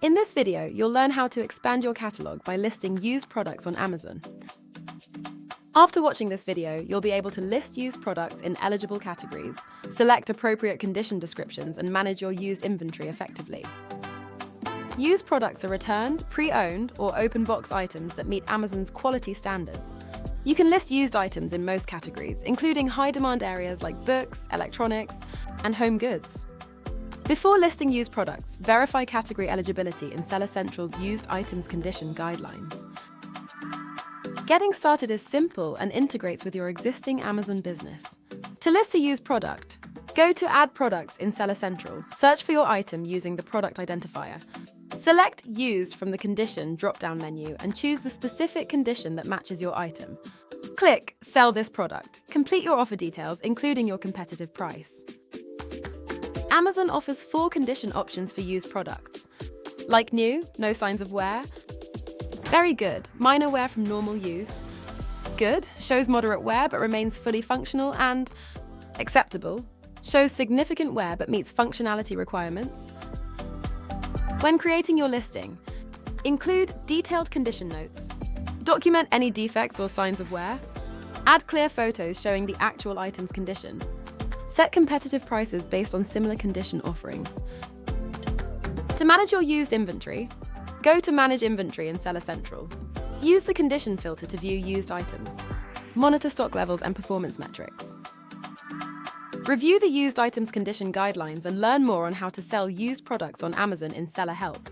In this video, you'll learn how to expand your catalog by listing used products on Amazon. After watching this video, you'll be able to list used products in eligible categories, select appropriate condition descriptions, and manage your used inventory effectively. Used products are returned, pre-owned, or open-box items that meet Amazon's quality standards. You can list used items in most categories, including high-demand areas like books, electronics, and home goods. Before listing used products, verify category eligibility in Seller Central's Used Items Condition Guidelines. Getting started is simple and integrates with your existing Amazon business. To list a used product, go to Add Products in Seller Central, search for your item using the product identifier. Select Used from the Condition drop-down menu and choose the specific condition that matches your item. Click Sell this product. Complete your offer details, including your competitive price. Amazon offers 4 condition options for used products. Like new, no signs of wear. Very good, minor wear from normal use. Good, shows moderate wear but remains fully functional. And acceptable, shows significant wear but meets functionality requirements. When creating your listing, include detailed condition notes. Document any defects or signs of wear. Add clear photos showing the actual item's condition. Set competitive prices based on similar condition offerings. To manage your used inventory, go to Manage Inventory in Seller Central. Use the condition filter to view used items. Monitor stock levels and performance metrics. Review the Used Items Condition Guidelines and learn more on how to sell used products on Amazon in Seller Help.